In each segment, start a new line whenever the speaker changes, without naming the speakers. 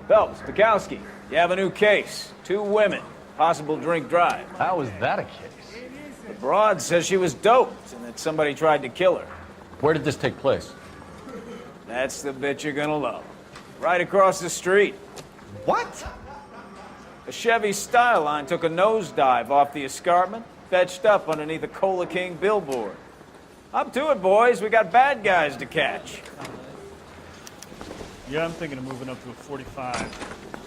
Phelps, Bukowski, you have a new case. 2 women, possible drink drive.
How is that a case?
The broad says she was doped and that somebody tried to kill her.
Where did this take place?
That's the bit you're gonna love. Right across the street.
What?
A Chevy Styline took a nosedive off the escarpment, fetched up underneath a Cola King billboard. Up to it, boys. We got bad guys to catch.
Yeah, I'm thinking of moving up to a 45.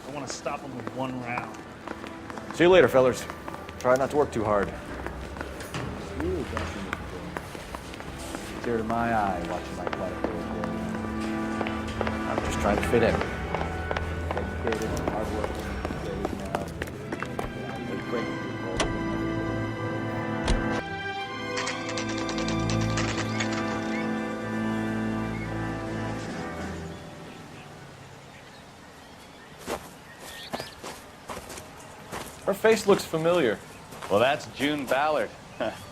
I want to stop him with 1 round.
See you later, fellas. Try not to work too hard.
Tear to my eye watching my product go.
I'm just trying to fit in.
Educated, hardworking, days now. They're great people.
Her face looks familiar.
Well, that's June Ballard,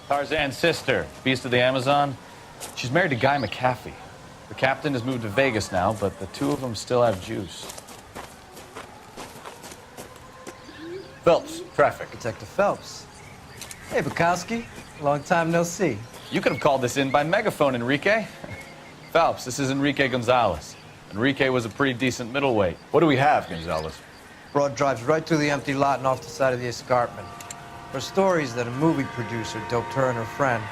Tarzan's sister, beast of the Amazon. She's married to Guy McAfee. The captain has moved to Vegas now, but the 2 of them still have juice. Phelps, Traffic.
Detective Phelps. Hey, Bukowski. Long time no see.
You could have called this in by megaphone, Enrique. Phelps, this is Enrique Gonzalez. Enrique was a pretty decent middleweight.
What do we have, Gonzalez?
Broad drives right through the empty lot and off the side of the escarpment. Her stories that a movie producer doped her and her friend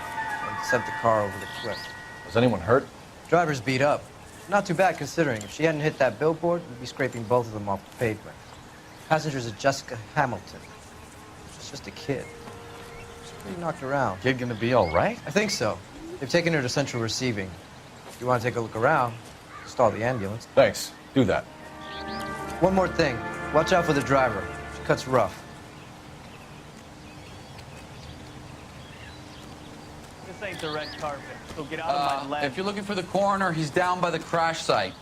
and sent the car over the cliff.
Was anyone hurt?
Driver's beat up. Not too bad considering. If she hadn't hit that billboard, we'd be scraping both of them off the pavement. Passenger's a Jessica Hamilton. She's just a kid. She's pretty knocked around.
Kid gonna be all right?
I think so. They've taken her to central receiving. If you want to take a look around, stall the ambulance.
Thanks. Do that.
One more thing. Watch out for the driver. She cuts rough.
This ain't the red carpet, so get out of my leg.
If you're looking for the coroner, he's down by the crash site.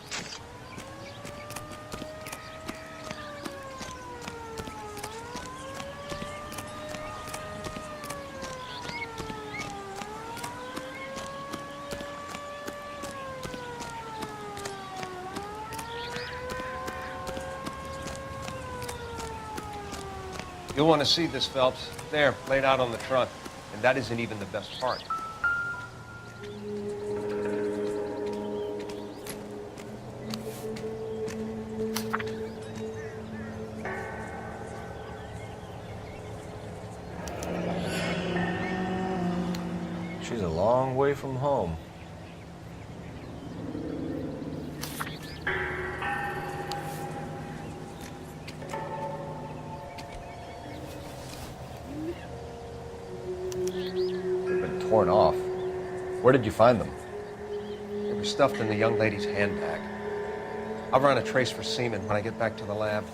You'll want to see this, Phelps. There, laid out on the trunk. And that isn't even the best part.
She's a long way from home. Torn off. Where did you find them?
They were stuffed in the young lady's handbag. I'll run a trace for semen when I get back to the lab.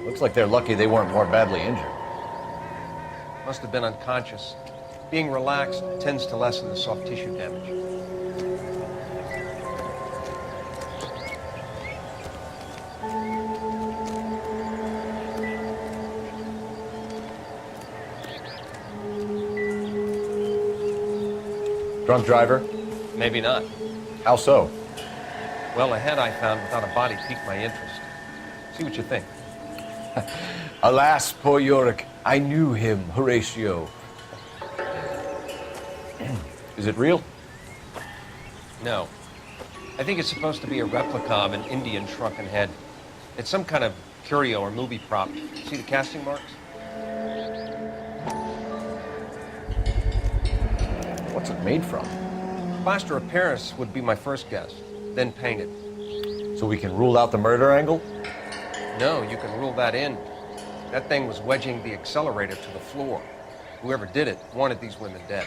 Looks like they're lucky they weren't more badly injured.
Must have been unconscious. Being relaxed tends to lessen the soft tissue damage.
Drunk driver?
Maybe not.
How so?
Well, a head I found without a body piqued my interest. See what you think.
Alas, poor Yorick. I knew him, Horatio. Is it real?
No. I think it's supposed to be a replica of an Indian shrunken head. It's some kind of curio or movie prop. See the casting marks?
What's it made from?
Plaster of Paris would be my first guess, then painted.
So we can rule out the murder angle?
No, you can rule that in. That thing was wedging the accelerator to the floor. Whoever did it wanted these women dead.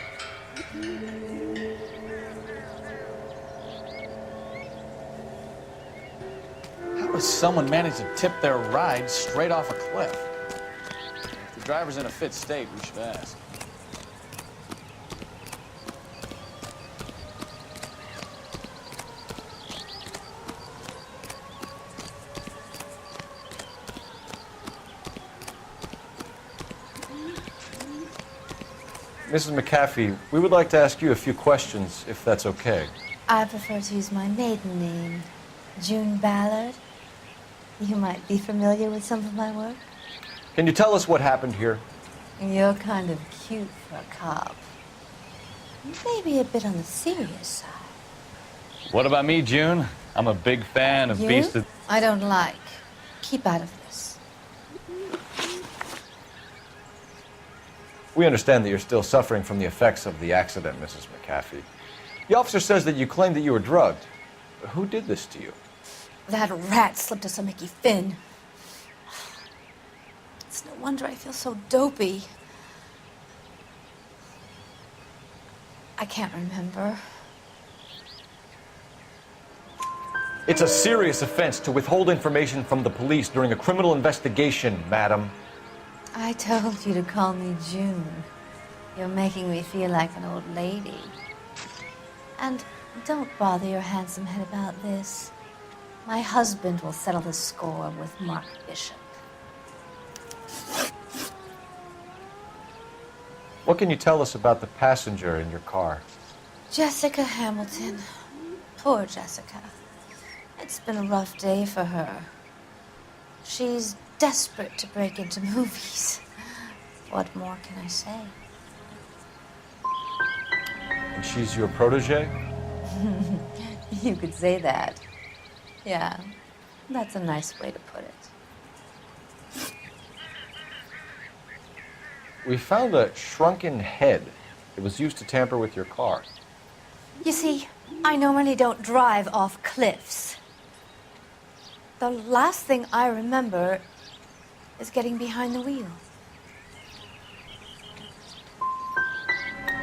How does someone manage to tip their ride straight off a cliff? If the driver's in a fit state, we should ask.
Mrs. McAfee, we would like to ask you a few questions, if that's okay.
I prefer to use my maiden name, June Ballard. You might be familiar with some of my work.
Can you tell us what happened here?
You're kind of cute for a cop. Maybe a bit on the serious side.
What about me, June? I'm a big fan of
You?
Beast of...
I don't like. Keep out of this.
We understand that you're still suffering from the effects of the accident, Mrs. McAfee. The officer says that you claimed that you were drugged. Who did this to you?
That rat slipped us a Mickey Finn. It's no wonder I feel so dopey. I can't remember.
It's a serious offense to withhold information from the police during a criminal investigation, madam.
I told you to call me June. You're making me feel like an old lady. And don't bother your handsome head about this. My husband will settle the score with Mark Bishop.
What can you tell us about the passenger in your car?
Jessica Hamilton. Poor Jessica. It's been a rough day for her. She's desperate to break into movies. What more can I say?
And she's your protege?
You could say that. Yeah, that's a nice way to put it.
We found a shrunken head. It was used to tamper with your car.
You see, I normally don't drive off cliffs. The last thing I remember is getting behind the wheel.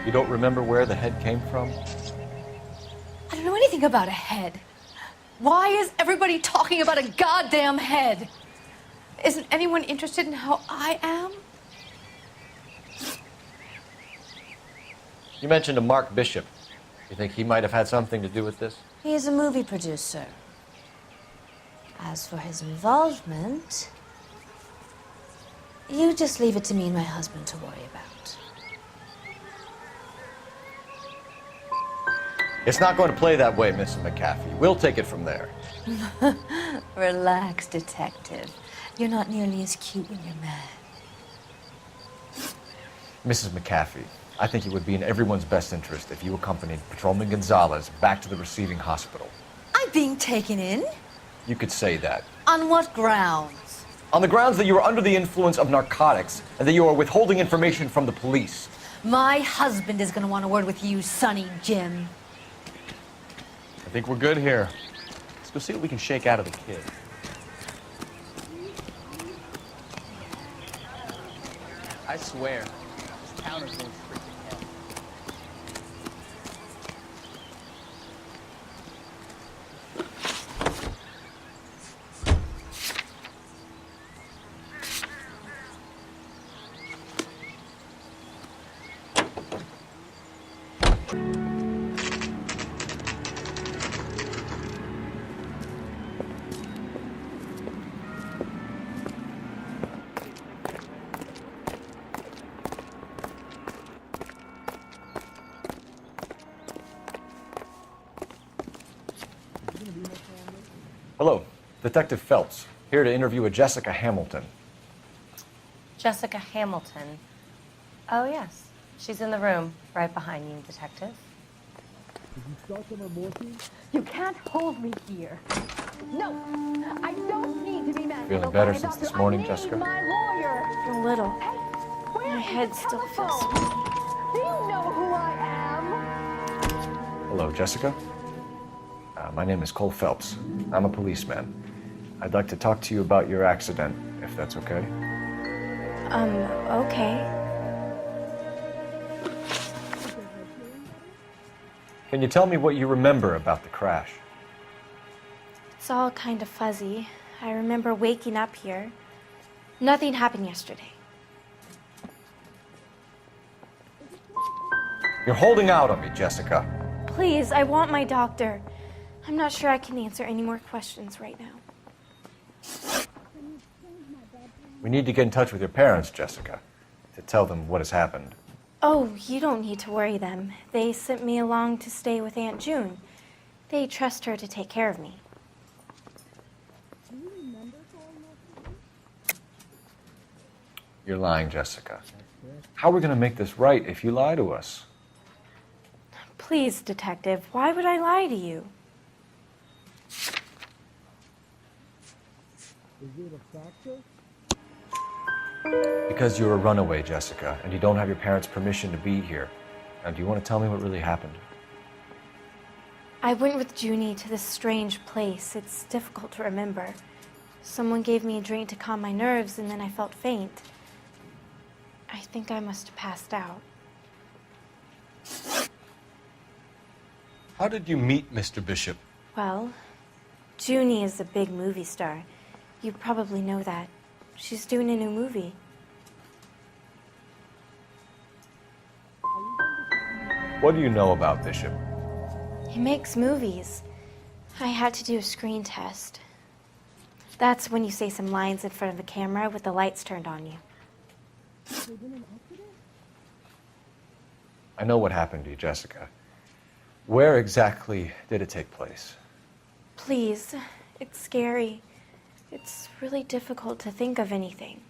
You don't remember where the head came from?
I don't know anything about a head. Why is everybody talking about a goddamn head? Isn't anyone interested in how I am?
You mentioned a Mark Bishop. You think he might have had something to do with this?
He is a movie producer. As for his involvement, you just leave it to me and my husband to worry about.
It's not going to play that way, Mrs. McAfee. We'll take it from there.
Relax, detective. You're not nearly as cute when you're mad.
Mrs. McAfee, I think it would be in everyone's best interest if you accompanied Patrolman Gonzalez back to the receiving hospital.
I'm being taken in?
You could say that.
On what grounds?
On the grounds that you are under the influence of narcotics and that you are withholding information from the police.
My husband is going to want a word with you, Sonny Jim.
I think we're good here. Let's go see what we can shake out of the kid.
I swear, this town is going freaking hell.
Hello, Detective Phelps, here to interview a Jessica Hamilton.
Jessica Hamilton. Oh, yes. She's in the room, right behind you, Detective.
You can't hold me here. No, I don't need to be mad.
Feeling better since this morning, Jessica?
My lawyer.
A little.
Hey, where
My head
is the
still feels
telephone? Do you know who I am?
Hello, Jessica. My name is Cole Phelps. I'm a policeman. I'd like to talk to you about your accident, if that's okay.
Okay.
Can you tell me what you remember about the crash?
It's all kind of fuzzy. I remember waking up here. Nothing happened yesterday.
You're holding out on me, Jessica.
Please, I want my doctor. I'm not sure I can answer any more questions right now.
We need to get in touch with your parents, Jessica, to tell them what has happened.
Oh, you don't need to worry them. They sent me along to stay with Aunt June. They trust her to take care of me.
You're lying, Jessica. How are we going to make this right if you lie to us?
Please, Detective, why would I lie to you?
Because you're a runaway, Jessica, and you don't have your parents' permission to be here. Now, do you want to tell me what really happened?
I went with Junie to this strange place. It's difficult to remember. Someone gave me a drink to calm my nerves, and then I felt faint. I think I must have passed out.
How did you meet Mr. Bishop?
Well, Junie is a big movie star. You probably know that. She's doing a new movie.
What do you know about Bishop?
He makes movies. I had to do a screen test. That's when you say some lines in front of a camera with the lights turned on you.
I know what happened to you, Jessica. Where exactly did it take place?
Please, it's scary. It's really difficult to think of anything.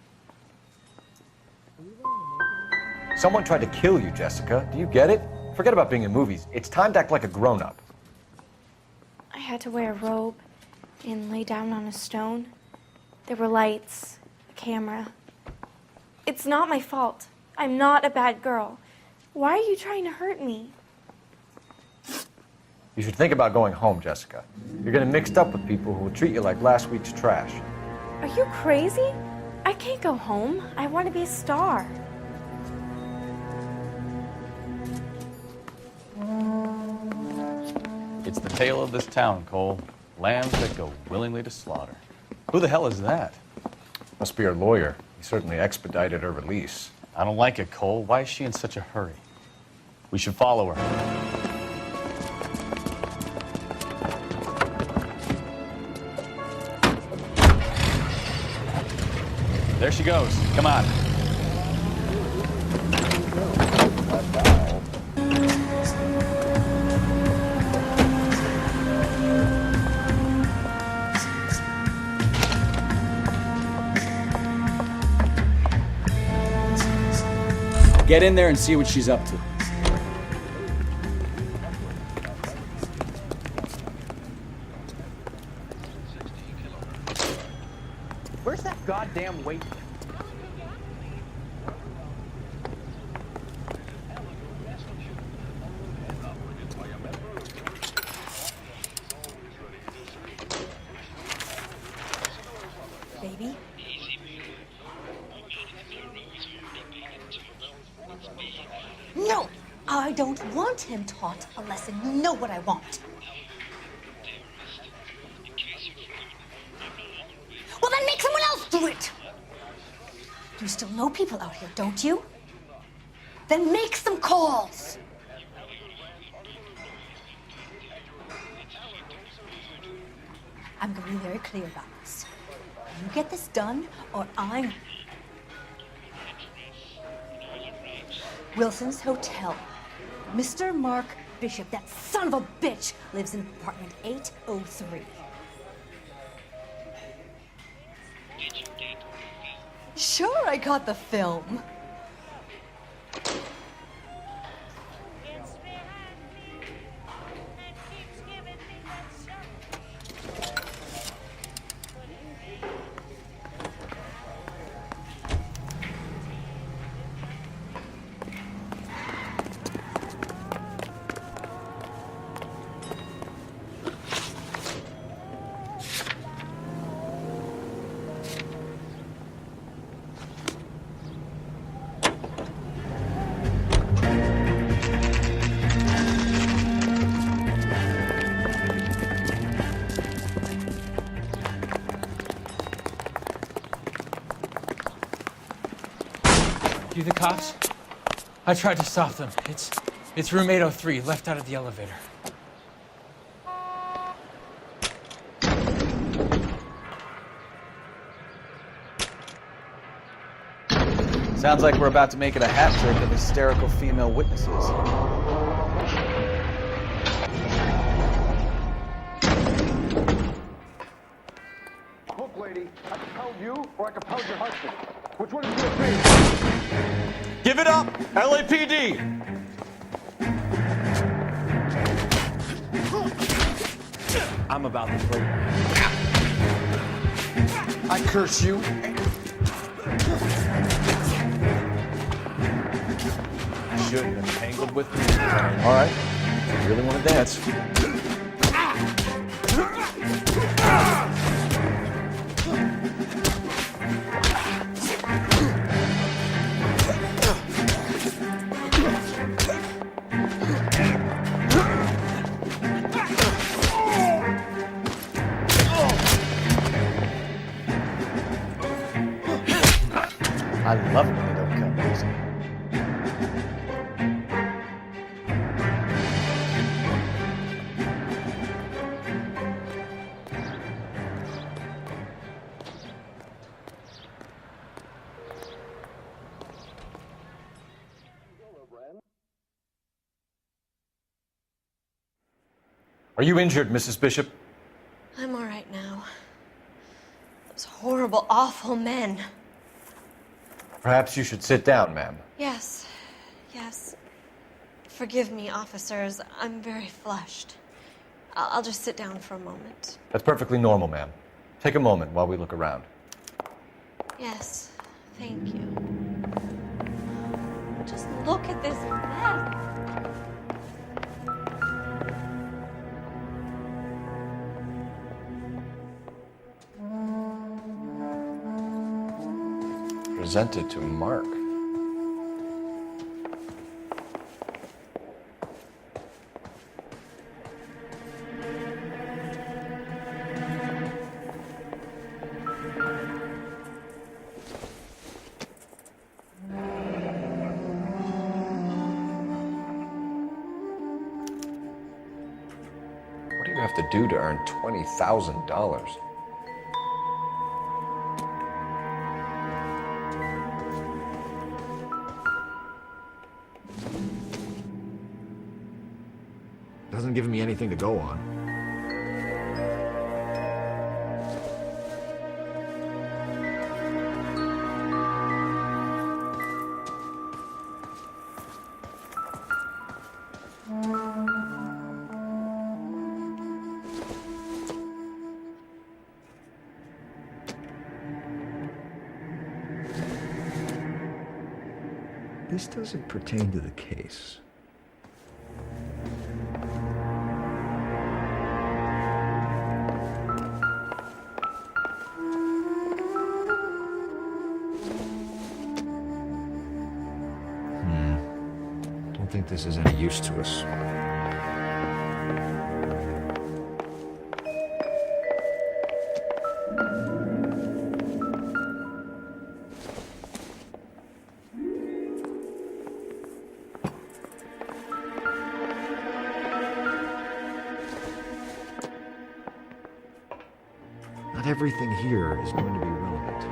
Someone tried to kill you, Jessica. Do you get it? Forget about being in movies. It's time to act like a grown-up.
I had to wear a robe and lay down on a stone. There were lights, a camera. It's not my fault. I'm not a bad girl. Why are you trying to hurt me?
You should think about going home, Jessica. You're getting mixed up with people who will treat you like last week's trash.
Are you crazy? I can't go home. I want to be a star.
It's the tale of this town, Cole. Lambs that go willingly to slaughter. Who the hell is that?
Must be her lawyer. He certainly expedited her release.
I don't like it, Cole. Why is she in such a hurry? We should follow her. There she goes. Come on.
Get in there and see what she's up to.
Where's that goddamn weight?
Baby? No! I don't want him taught a lesson. You know what I want. Well, then make someone else do it! You still know people out here, don't you? Then make some calls! I'm going to be very clear about this. You get this done, or I'm... Wilson's Hotel. Mr. Mark Bishop, that son of a bitch, lives in apartment 803. Sure, I got the film.
You the cops? I tried to stop them. It's room 803, left out of the elevator.
Sounds like we're about to make it a hat trick of hysterical female witnesses.
Look, lady, I can pound you or I can pound your husband. Which one is it?
Give it up, LAPD!
I'm about to break.
I curse you.
Shouldn't have tangled with me.
All right, if you really want to dance. I love it when they don't come easy. Are you injured, Mrs. Bishop?
I'm all right now. Those horrible, awful men.
Perhaps you should sit down, ma'am.
Yes, yes. Forgive me, officers. I'm very flushed. I'll just sit down for a moment.
That's perfectly normal, ma'am. Take a moment while we look around.
Yes, thank you. Just look at this mess.
Presented to Mark. What do you have to do to earn $20,000? Doesn't give me anything to go on. This doesn't pertain to the case. Don't think this is any use to us. Not everything here is going to be relevant.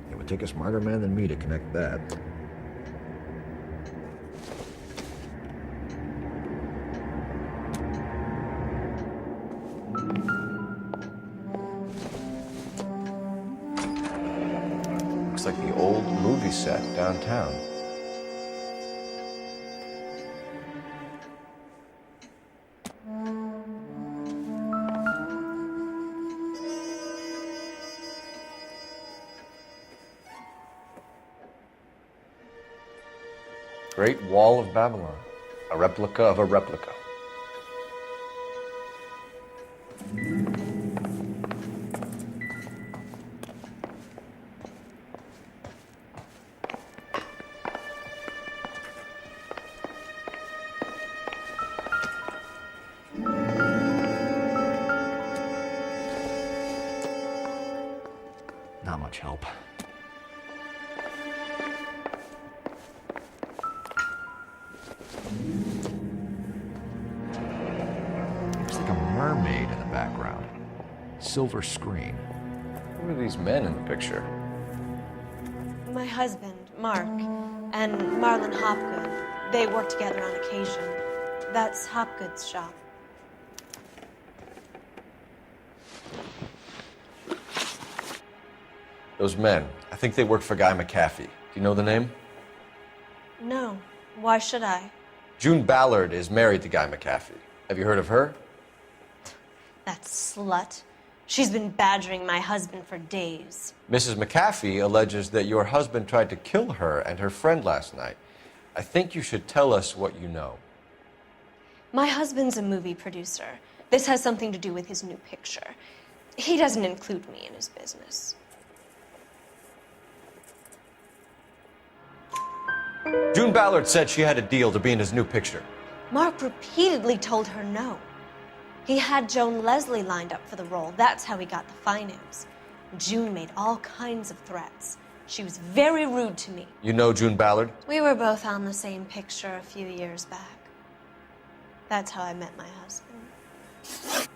It would take a smarter man than me to connect that. Looks like the old movie set downtown. Great Wall of Babylon, a replica of a replica. much help. Looks like a mermaid in the background. Silver screen.
Who are these men in the picture?
My husband, Mark, and Marlon Hopgood. They work together on occasion. That's Hopgood's shop.
Those men, I think they work for Guy McAfee. Do you know the name?
No. Why should I?
June Ballard is married to Guy McAfee. Have you heard of her?
That slut. She's been badgering my husband for days.
Mrs. McAfee alleges that your husband tried to kill her and her friend last night. I think you should tell us what you know.
My husband's a movie producer. This has something to do with his new picture. He doesn't include me in his business.
June Ballard said she had a deal to be in his new picture.
Mark repeatedly told her no. He had Joan Leslie lined up for the role. That's how he got the finance. June made all kinds of threats. She was very rude to me.
You know June Ballard?
We were both on the same picture a few years back. That's how I met my husband.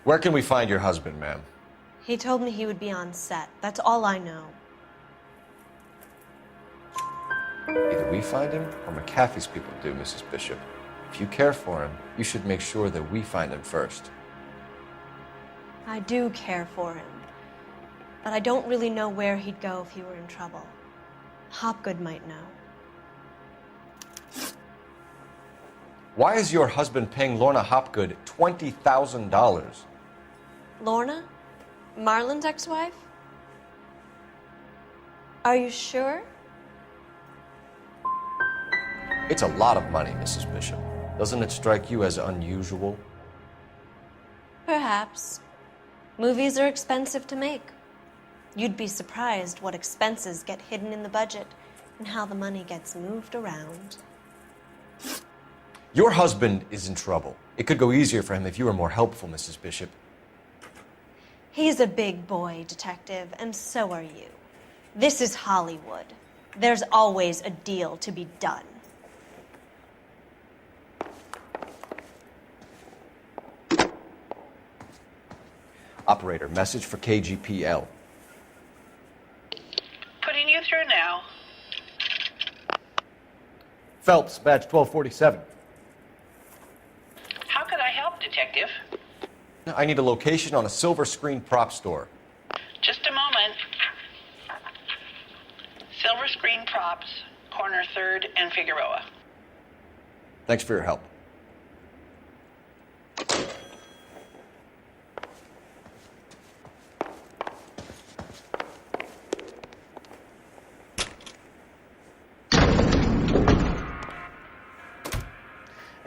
Where can we find your husband, ma'am?
He told me he would be on set. That's all I know.
Either we find him or McAfee's people do, Mrs. Bishop. If you care for him, you should make sure that we find him first.
I do care for him. But I don't really know where he'd go if he were in trouble. Hopgood might know.
Why is your husband paying Lorna Hopgood $20,000?
Lorna? Marlon's ex-wife? Are you sure?
It's a lot of money, Mrs. Bishop. Doesn't it strike you as unusual?
Perhaps. Movies are expensive to make. You'd be surprised what expenses get hidden in the budget and how the money gets moved around.
Your husband is in trouble. It could go easier for him if you were more helpful, Mrs. Bishop.
He's a big boy, Detective, and so are you. This is Hollywood. There's always a deal to be done.
Operator, message for KGPL.
Putting you through now.
Phelps, badge 1247.
How could I help, Detective?
I need a location on a silver screen prop store.
Just a moment. Silver Screen Props, corner 3rd and Figueroa.
Thanks for your help.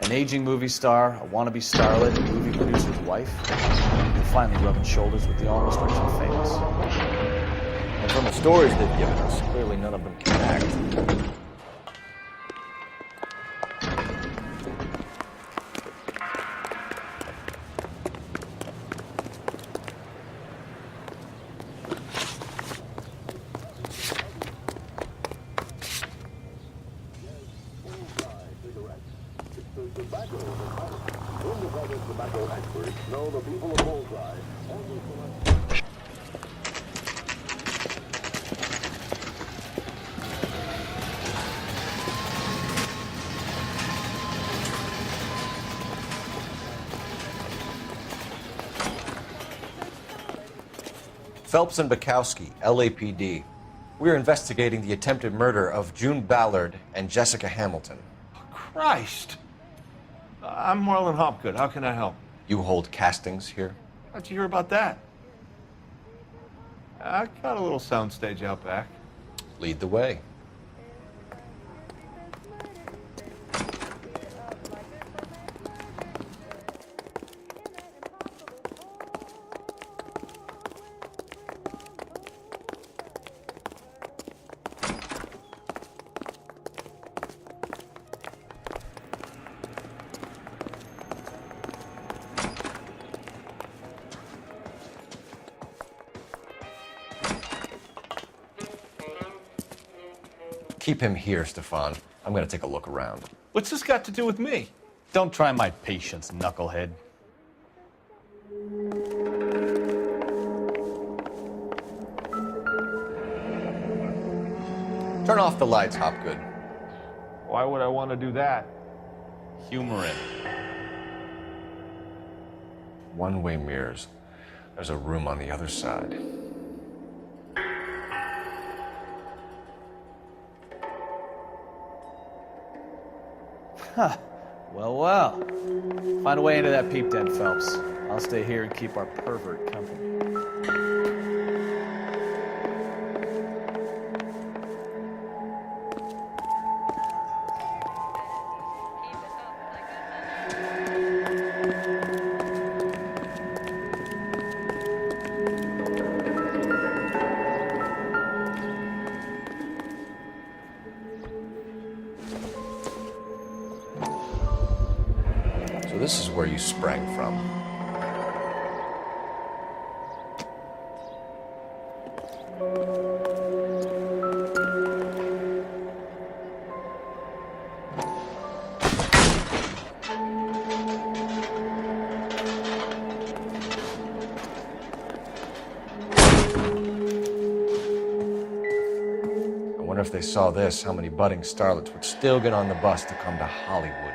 An aging movie star, a wannabe starlet, a movie producer's wife, and finally rubbing shoulders with the almost rich and famous.
And from the stories they've given us, clearly none of them can act.
Tobacco experts know the people of Bullseye.
Phelps and Bukowski, LAPD. We're investigating the attempted murder of June Ballard and Jessica Hamilton.
Christ! I'm Marlon Hopgood. How can I help?
You hold castings here?
How'd you hear about that? I got a little soundstage out back.
Lead the way. Keep him here, Stefan. I'm gonna take a look around.
What's this got to do with me?
Don't try my patience, knucklehead.
Turn off the lights, Hopgood.
Why would I want to do that?
Humor him.
One-way mirrors. There's a room on the other side.
Huh. Well, well. Find a way into that peep den, Phelps. I'll stay here and keep our pervert company.
So this is where you sprang from. I wonder if they saw this, how many budding starlets would still get on the bus to come to Hollywood.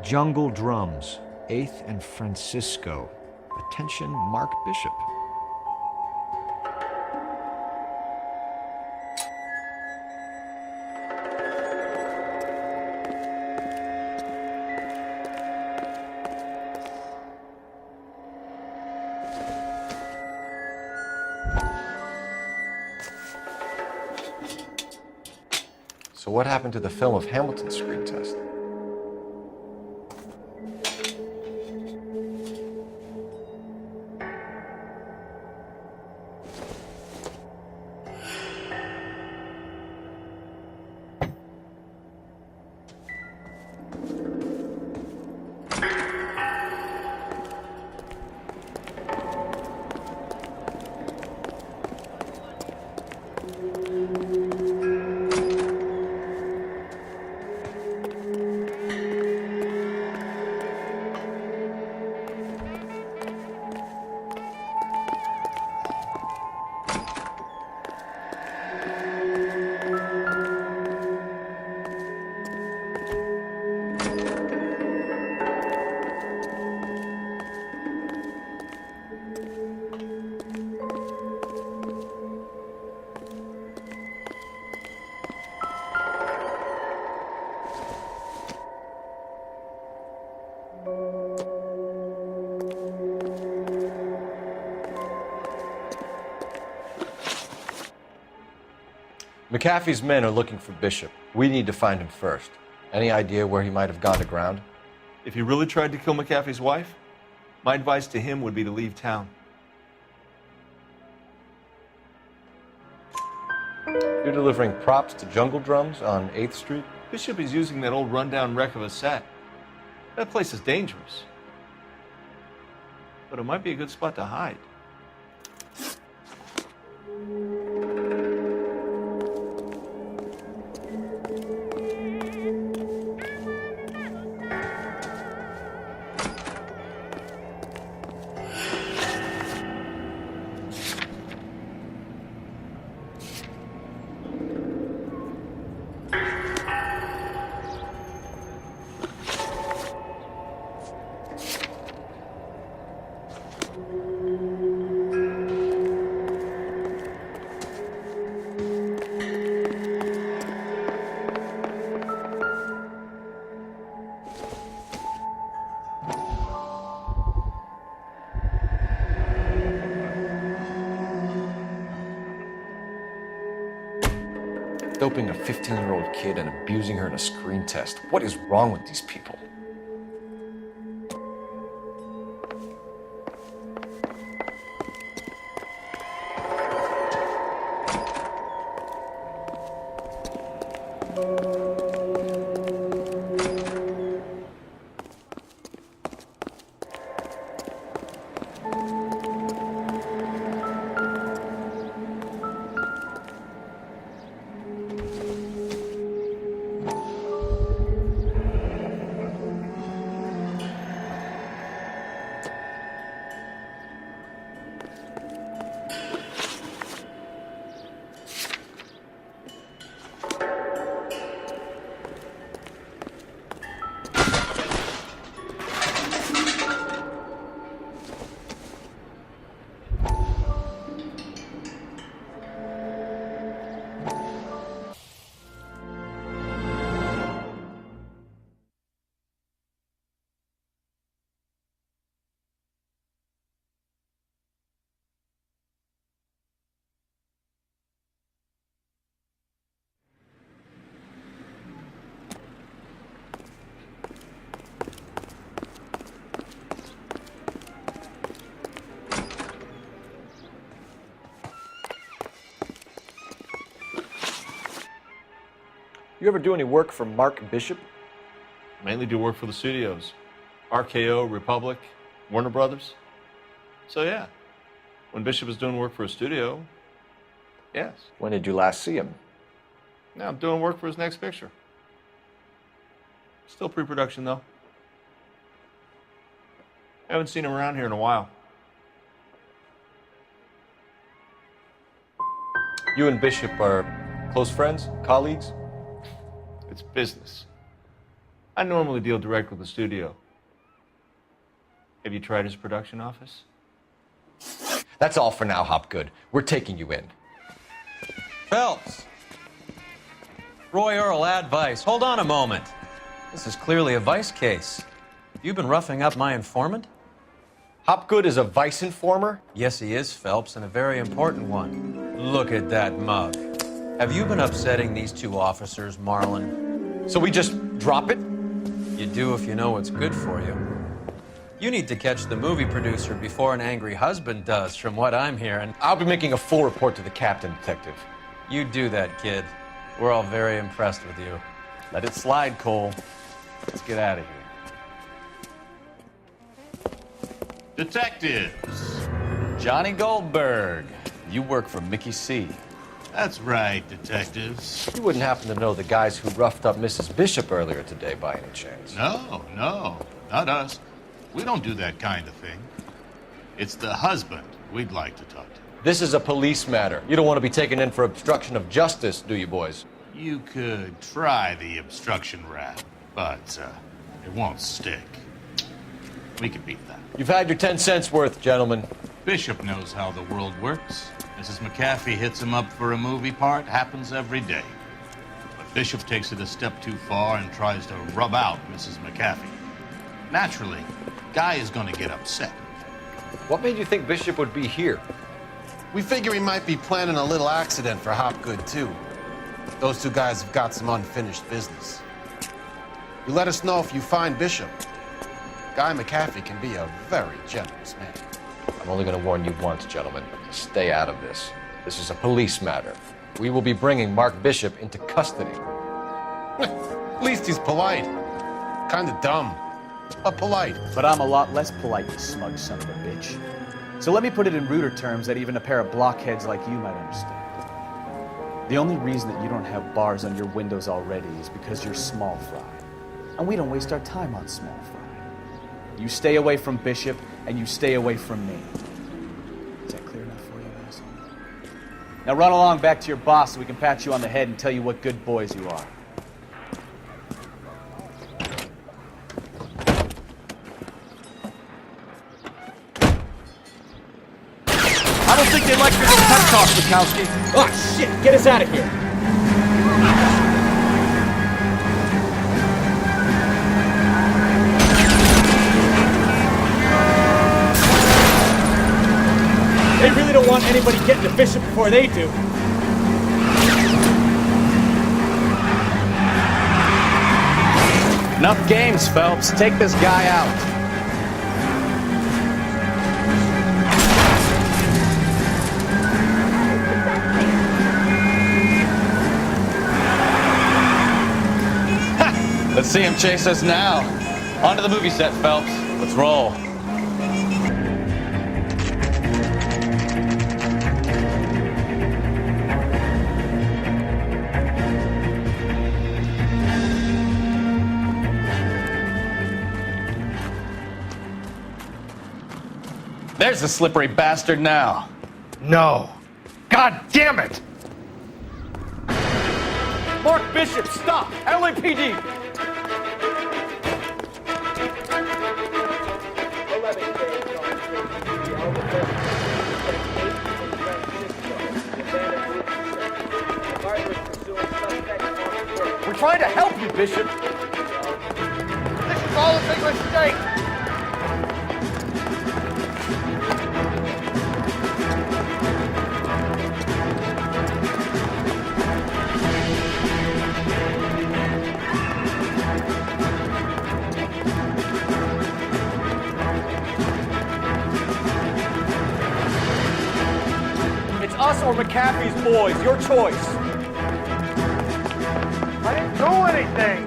Jungle Drums, 8th and Francisco. Attention, Mark Bishop.
So what happened to the film of Hamilton's screen test? McAfee's men are looking for Bishop. We need to find him first. Any idea where he might have gone to ground?
If he really tried to kill McAfee's wife, my advice to him would be to leave town.
You're delivering props to Jungle Drums on 8th Street?
Bishop is using that old rundown wreck of a set. That place is dangerous. But it might be a good spot to hide.
Doping a 15-year-old kid and abusing her in a screen test. What is wrong with these people? You ever do any work for Mark Bishop?
Mainly do work for the studios. RKO, Republic, Warner Brothers. So yeah, when Bishop was doing work for a studio, yes.
When did you last see him?
Now I'm doing work for his next picture. Still pre-production though. Haven't seen him around here in a while.
You and Bishop are close friends, colleagues?
It's business. I normally deal direct with the studio. Have you tried his production office?
That's all for now, Hopgood. We're taking you in.
Phelps! Roy Earl, advice. Hold on a moment. This is clearly a vice case. You've been roughing up my informant?
Hopgood is a vice informer?
Yes, he is, Phelps, and a very important one. Look at that mug. Have you been upsetting these two officers, Marlin?
So we just drop it?
You do if you know what's good for you. You need to catch the movie producer before an angry husband does, from what I'm hearing.
I'll be making a full report to the captain, detective.
You do that, kid. We're all very impressed with you.
Let it slide, Cole. Let's get out of here.
Detectives.
Johnny Goldberg. You work for Mickey C.
That's right, detectives.
You wouldn't happen to know the guys who roughed up Mrs. Bishop earlier today by any chance?
No, not us. We don't do that kind of thing. It's the husband we'd like to talk to.
This is a police matter. You don't want to be taken in for obstruction of justice, do you, boys?
You could try the obstruction rap, but it won't stick. We can beat that.
You've had your 10 cents worth, gentlemen.
Bishop knows how the world works. Mrs. McAfee hits him up for a movie part. Happens every day. But Bishop takes it a step too far and tries to rub out Mrs. McAfee. Naturally, Guy is going to get upset.
What made you think Bishop would be here?
We figure he might be planning a little accident for Hopgood, too. Those two guys have got some unfinished business. You let us know if you find Bishop. Guy McAfee can be a very generous man.
I'm only going to warn you once, gentlemen. Stay out of this. This is a police matter. We will be bringing Mark Bishop into custody.
At least he's polite. Kind of dumb, but polite.
But I'm a lot less polite, you smug son of a bitch. So let me put it in ruder terms that even a pair of blockheads like you might understand. The only reason that you don't have bars on your windows already is because you're small fry. And we don't waste our time on small fry. You stay away from Bishop, and you stay away from me. Is that clear enough for you, asshole? Now run along back to your boss so we can pat you on the head and tell you what good boys you are. I don't think they like your little pep talk, Bukowski. Oh, shit! Get us out of here! They really don't want anybody getting to Bishop before they do. games, Phelps. Take this guy out.
Let's see him chase us now. On to the movie set, Phelps. Let's roll. There's the slippery bastard now.
No. God damn it!
Mark Bishop, stop! LAPD! We're trying to help you, Bishop.
This is all a big mistake.
It's us or McAfee's boys. Your choice.
I didn't do anything.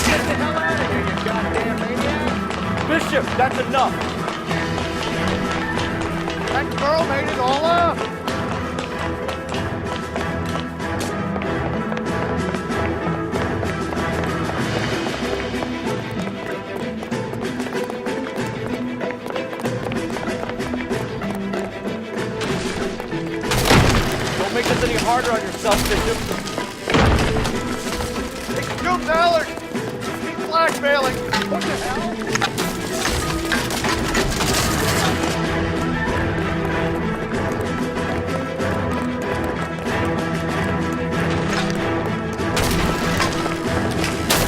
Get the hell out of here, you goddamn maniac!
Bishop, that's enough.
That girl made it all up.
Don't make this any harder on yourself, Bishop.
It's June Ballard. He's blackmailing. What the hell?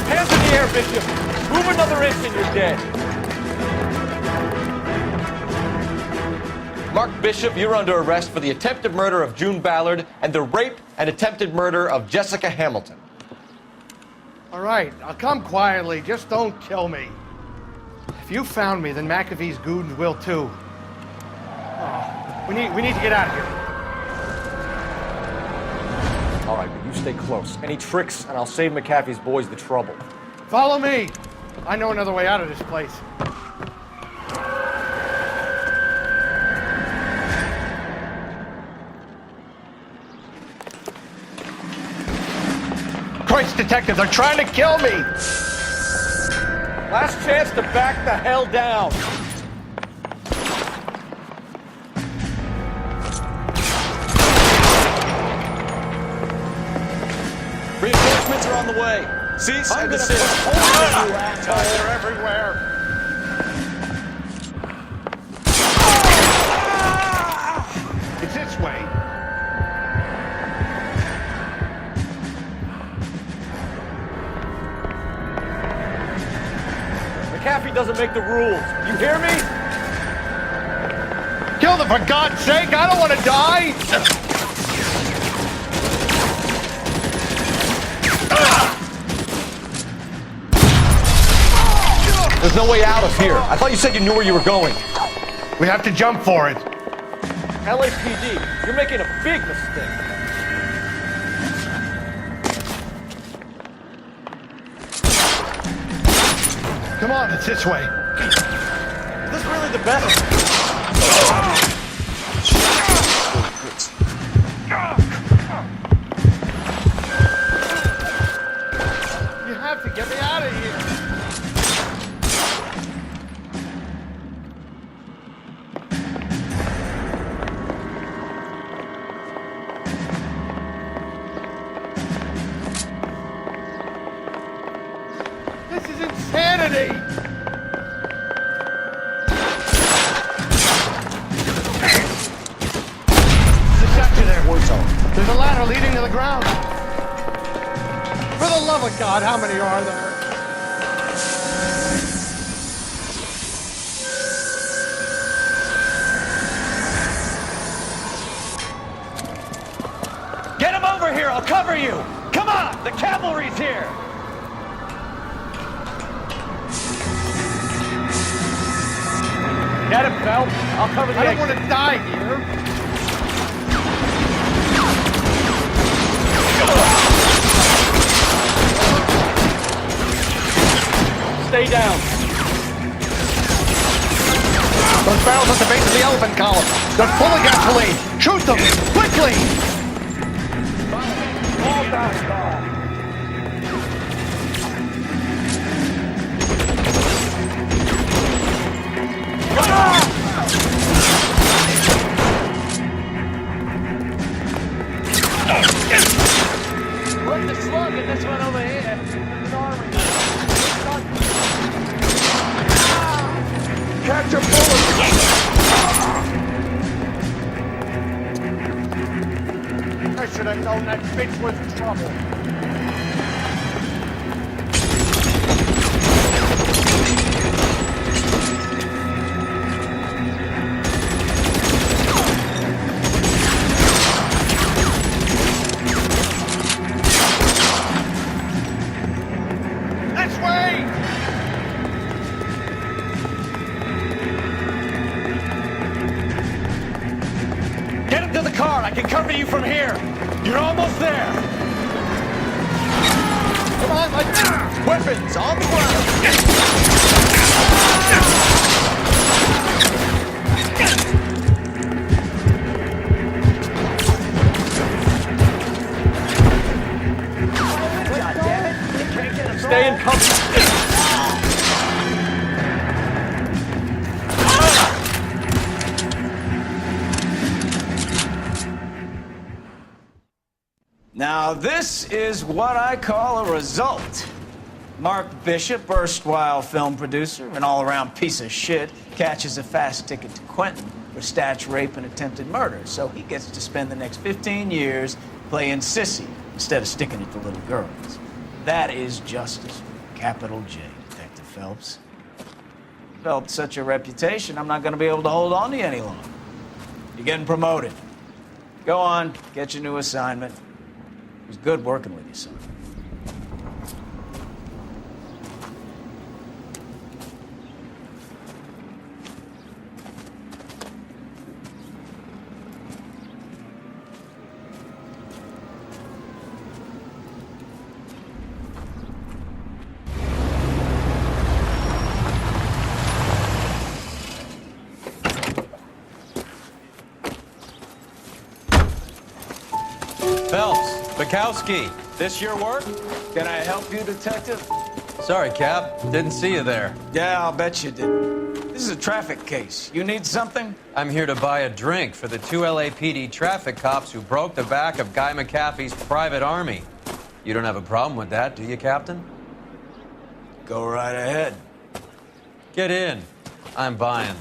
Hands in the air, Bishop. Move another inch and you're dead.
Mark Bishop, you're under arrest for the attempted murder of June Ballard and the rape and attempted murder of Jessica Hamilton.
All right, I'll come quietly. Just don't kill me. If you found me, then McAfee's goons will too. Oh, we need to get out of here.
All right, but you stay close. Any tricks, and I'll save McAfee's boys the trouble.
Follow me. I know another way out of this place. Christ, detectives are trying to kill me!
Last chance to back the hell down.
Reinforcements are on the way. Cease and desist.
They're everywhere. It's this way.
McAfee doesn't make the rules. You hear me?
Kill them, for God's sake! I don't want to die!
There's no way out of here. I thought you said you knew where you were going.
We have to jump for it.
LAPD, you're making a big mistake.
Come on, it's this way.
Is this really the best?
You have to get me out of here. This is insanity! There's a ladder leading to the ground. For the love love of God, how many are there?
Get him over here, I'll cover you! Come on, the cavalry's here!
Get him, Phelps. I'll cover the exit. I don't want to die here. Stay down. Those barrels at the base of the elephant column. They're full of gasoline. Shoot them, quickly! All down,
Put the slug in this one over here.
Catch a bullet! I should have known that bitch was trouble.
I can cover you from here. You're almost there.
Come on, weapons on the ground. God damn it! You can't get him. Stay in cover.
Now, this is what I call a result. Mark Bishop, erstwhile film producer, an all-around piece of shit, catches a fast ticket to Quentin for statch rape and attempted murder, so he gets to spend the next 15 years playing sissy instead of sticking it to little girls. That is justice. Capital J, Detective Phelps. Developed such a reputation, I'm not going to be able to hold on to you any longer. You're getting promoted. Go on, get your new assignment. It was good working with you, son.
Phelps, Bukowski, this your work?
Can I help you, Detective?
Sorry, Cap. Didn't see you there.
Yeah, I'll bet you did. This is a traffic case. You need something?
I'm here to buy a drink for the 2 LAPD traffic cops who broke the back of Guy McAfee's private army. You don't have a problem with that, do you, Captain?
Go right ahead.
Get in. I'm buying.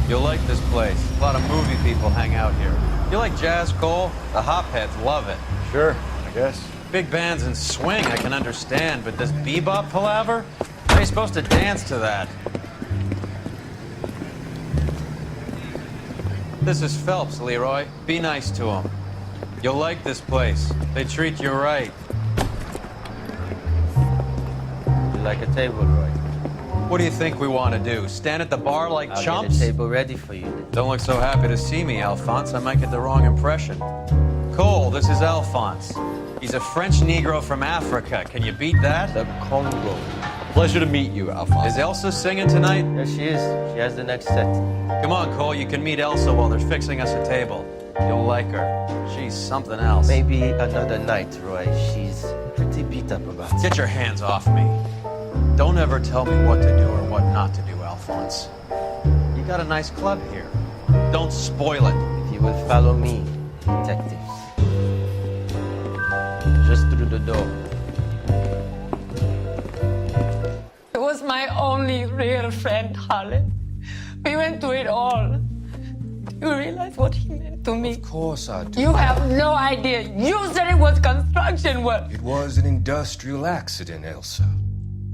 You'll like this place. A lot of movie people hang out here. You like jazz, Cole? The hopheads love it.
Sure, I guess.
Big bands and swing, I can understand, but this bebop palaver? How are you supposed to dance to that? This is Phelps, Leroy. Be nice to him. You'll like this place. They treat you right.
You like a table, Roy?
What do you think we want to do? Stand at the bar like
I'll
chumps?
get a table ready for you.
Don't look so happy to see me, Alphonse. I might get the wrong impression. Cole, this is Alphonse. He's a French Negro from Africa. Can you beat that?
The Congo.
Pleasure to meet you, Alphonse. Is Elsa singing tonight?
There she is. She has the next set.
Come on, Cole. You can meet Elsa while they're fixing us a table. You'll like her. She's something else.
Maybe another night, Roy. She's pretty beat up about it.
Get your hands off me. Don't ever tell me what to do or what not to do, Alphonse. You got a nice club here. Don't spoil it.
If you will follow me, detectives. Just through
the door.
He was my only real friend, Harlan. We went through it all. Do you realize what he meant to me?
Of course I do.
You have no idea. You said it was construction work.
It was an industrial accident, Elsa.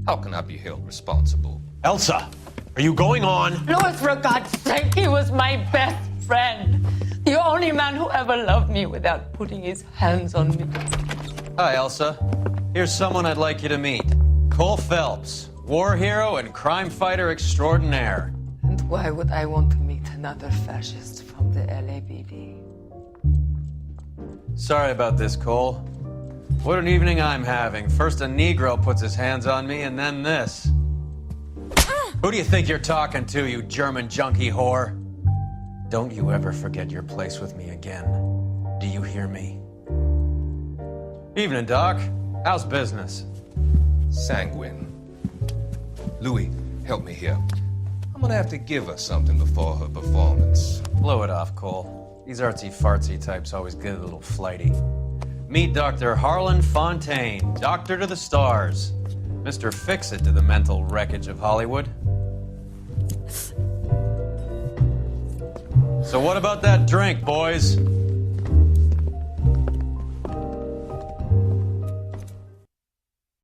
How can I be held responsible?
Elsa, are you going on?
Louis, for God's sake, he was my best friend. The only man who ever loved me without putting his hands on me.
Hi, Elsa. Here's someone I'd like you to meet. Cole Phelps, war hero and crime fighter extraordinaire.
And why would I want to meet another fascist from the LAPD?
Sorry about this, Cole. What an evening I'm having. First a Negro puts his hands on me, and then this. Who do you think you're talking to, you German junkie whore? Don't you ever forget your place with me again. Do you hear me? Evening, Doc. How's business?
Sanguine. Louis, help me here. I'm gonna have to give her something before her performance.
Blow it off, Cole. These artsy-fartsy types always get a little flighty. Meet Dr. Harlan Fontaine, doctor to the stars. Mr. Fix-It to the mental wreckage of Hollywood. So what about that drink, boys?